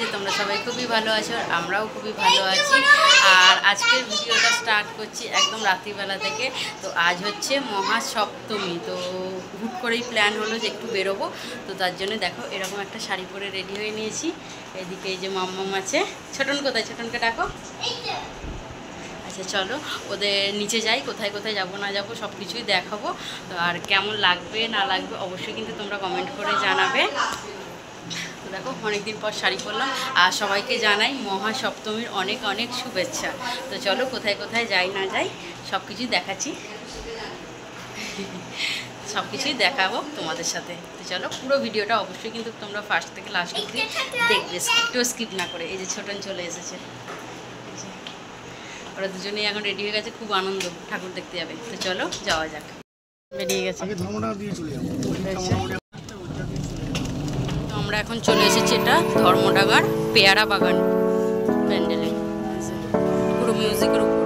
যে তোমরা সবাই খুবই ভালো আছো আর আমরাও খুবই ভালো আছি। আর আজকের ভিডিওটা স্টার্ট করছি একদম রাত্রিবেলা থেকে। তো আজ হচ্ছে মহাসপ্তমী, তো হুট করেই প্ল্যান হলো যে একটু বেরোবো। তো তার জন্য দেখো এরকম একটা শাড়ি পরে রেডি হয়ে নিয়েছি। এদিকে এই যে মাম্মাম আছে। ছোটন কোথায়? ছোটনকে ডাকো। আচ্ছা চলো ওদের নিচে যাই, কোথায় কোথায় যাবো না যাবো সব কিছুই দেখাবো। তো আর কেমন লাগবে না লাগবে অবশ্যই কিন্তু তোমরা কমেন্ট করে জানাবে। তো দেখো অনেকদিন পর শাড়ি পরলাম আর সবাইকে জানাই মহাসপ্তমীর অনেক অনেক শুভেচ্ছা। তো চলো কোথায় কোথায় যাই না যাই সব কিছুই দেখাচ্ছি, সব কিছুই দেখাবো তোমাদের সাথে। তো চলো পুরো ভিডিওটা অবশ্যই কিন্তু তোমরা ফার্স্ট থেকে লাস্ট অবধি দেখবে, একটু স্কিপ না করে। এই যে ছোটন চলে এসেছে, ওরা দুজনেই এখন রেডি হয়ে গেছে, খুব আনন্দ, ঠাকুর দেখতে যাবে। তো চলো যাওয়া যাক। বেরিয়ে গেছে। তো আমরা এখন চলে এসেছি, এটা ধর্মডাঙ্গার পেয়ারা বাগান প্যান্ডেলে, পুরো মিউজিকের উপর।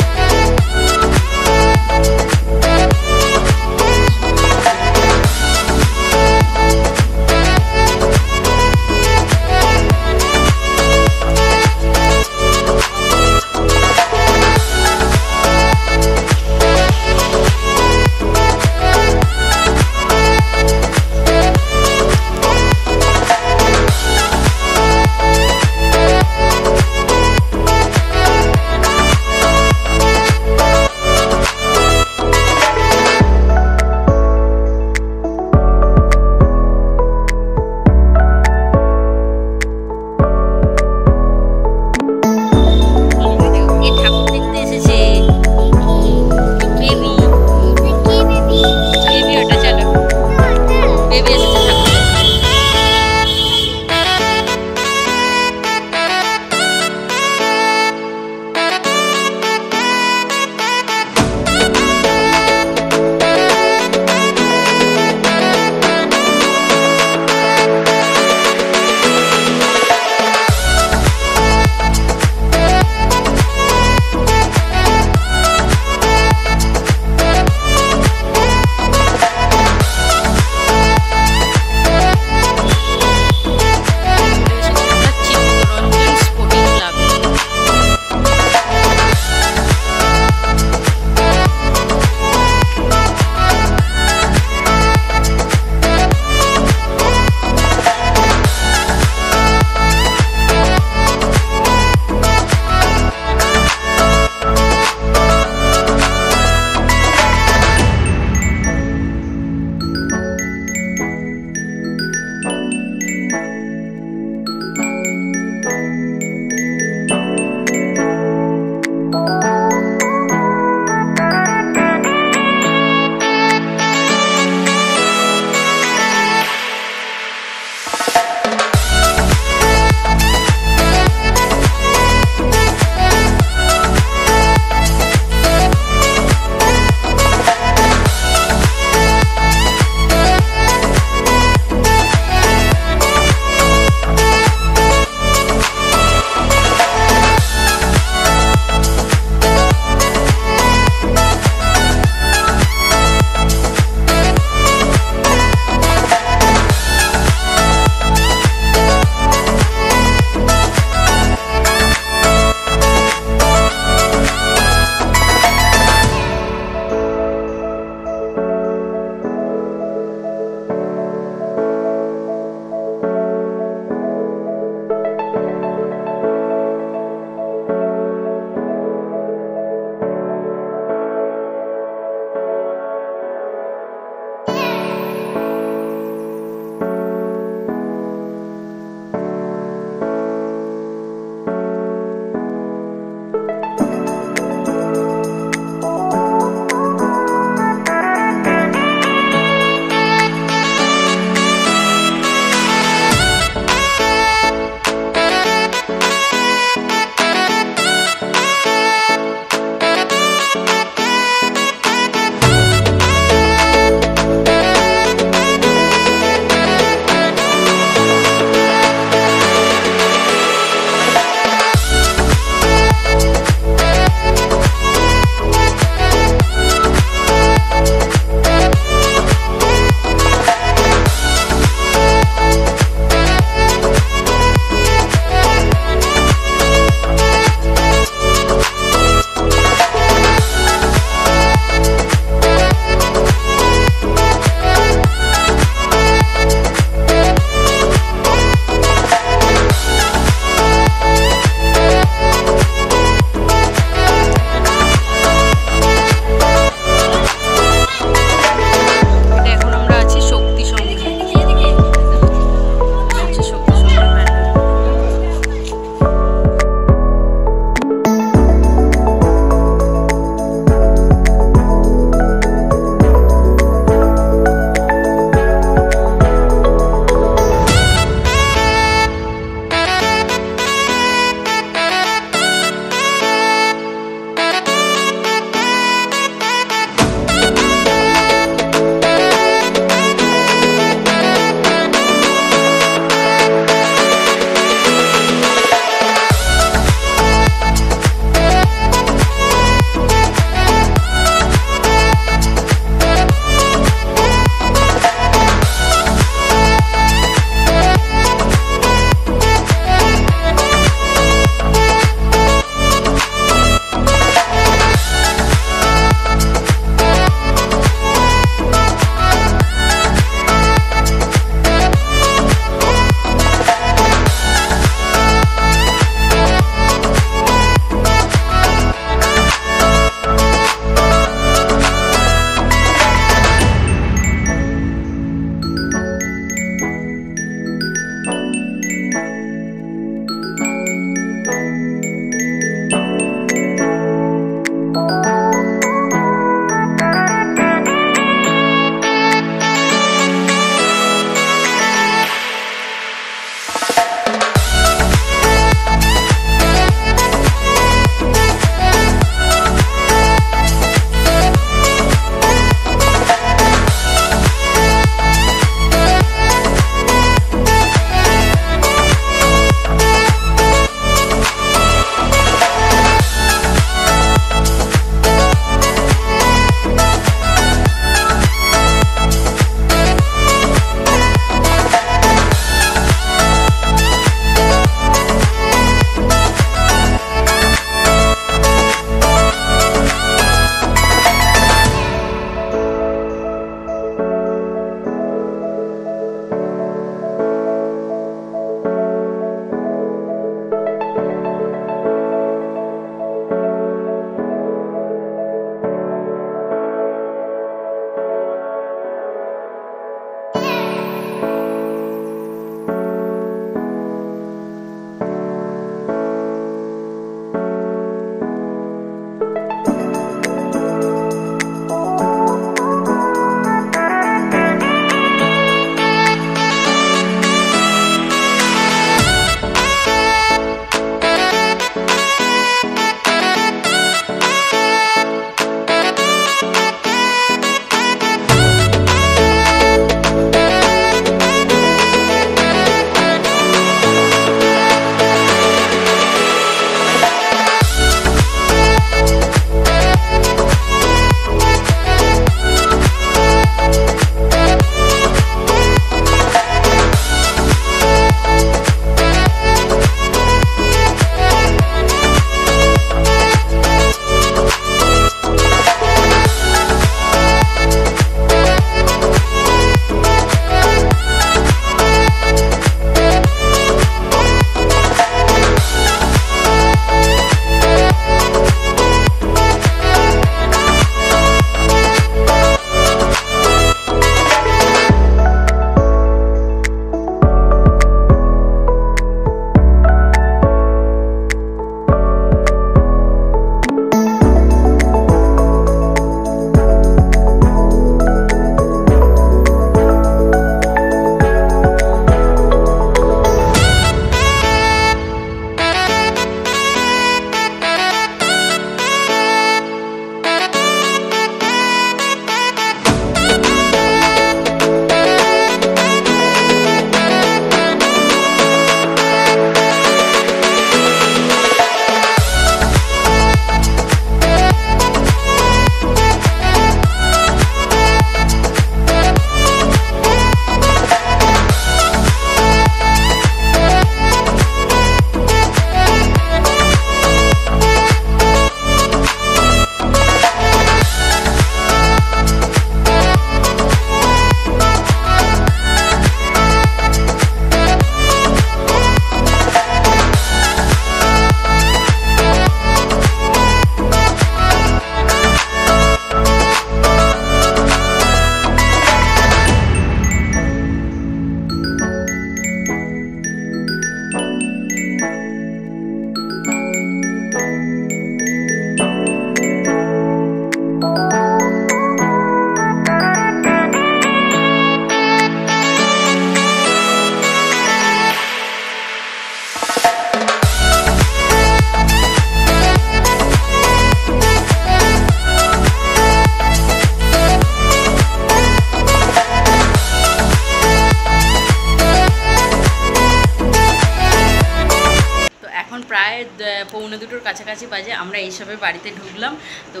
1:45 কাছাকাছি বাজে, আমরা এইসবে বাড়িতে ঢুকলাম। তো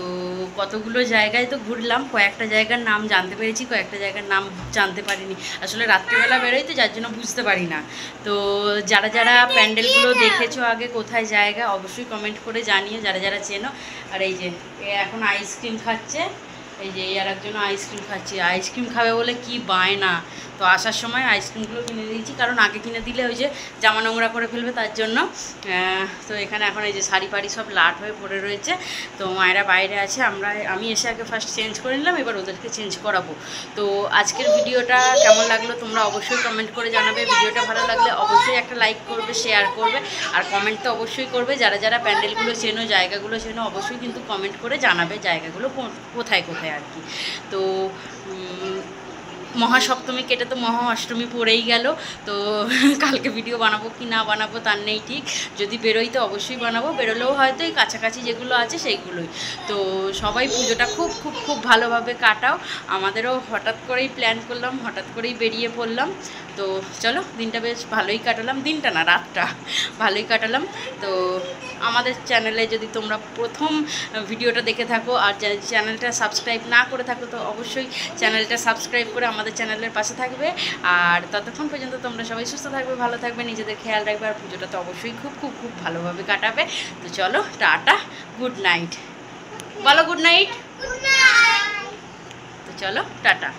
কতগুলো জায়গায় তো ঘুরলাম, কয়েকটা জায়গার নাম জানতে পেরেছি, কয়েকটা জায়গার নাম জানতে পারিনি। আসলে রাত্রিবেলা বেরোই তো, যার জন্য বুঝতে পারি না। তো যারা যারা প্যান্ডেলগুলো দেখেছো আগে কোথায় জায়গা অবশ্যই কমেন্ট করে জানিও, যারা যারা চেনো। আর এই যে এখন আইসক্রিম খাচ্ছে, এই যে আর একজন আইসক্রিম খাচ্ছে, আইসক্রিম খাবে বলে কি বায়না। তো আসার সময় আইসক্রিমগুলো কিনে দিয়েছি, কারণ আগে কিনে দিলে ওই যে জামা নোংরা করে ফেলবে, তার জন্য। তো এখানে এখন এই যে শাড়ি ফাড়ি সব লাট হয়ে পড়ে রয়েছে। তো মায়েরা বাইরে আছে, আমি এসে আগে ফার্স্ট চেঞ্জ করে নিলাম, এবার ওদেরকে চেঞ্জ করাবো। তো আজকের ভিডিওটা কেমন লাগলো তোমরা অবশ্যই কমেন্ট করে জানাবে। ভিডিওটা ভালো লাগলে অবশ্যই একটা লাইক করবে, শেয়ার করবে, আর কমেন্ট তো অবশ্যই করবে। যারা যারা প্যান্ডেলগুলো চেনো, জায়গাগুলো চেনো, অবশ্যই কিন্তু কমেন্ট করে জানাবে জায়গাগুলো কোথায় কোথায় আর কি। তো মহাসপ্তমী কেটে তো মহা অষ্টমী পড়েই গেল। তো কালকে ভিডিও বানাবো কি না বানাবো তার নেই ঠিক। যদি বেরোই তো অবশ্যই বানাবো, বেরোলেও হয়তো এই কাছাকাছি যেগুলো আছে সেইগুলোই। তো সবাই পুজোটা খুব খুব খুব ভালোভাবে কাটাও। আমাদেরও হঠাৎ করেই প্ল্যান করলাম, হঠাৎ করেই বেরিয়ে পড়লাম। তো চলো, দিনটা বেশ ভালোই কাটালাম, দিনটা না রাতটা ভালোই কাটালাম। তো আমাদের চ্যানেলে যদি তোমরা প্রথম ভিডিওটা দেখে থাকো আর চ্যানেলটা সাবস্ক্রাইব না করে থাকো, তো অবশ্যই চ্যানেলটা সাবস্ক্রাইব করে আমাদের চ্যানেলের পাশে থাকবে। আর ততক্ষণ পর্যন্ত তোমরা সবাই সুস্থ থাকবে, ভালো থাকবে, নিজেদের খেয়াল রাখবে, আর পুজোটা তো অবশ্যই খুব খুব খুব ভালোভাবে কাটাবে। তো চলো, টাটা, গুড নাইট, বলো গুড নাইট। তো চলো, টাটা।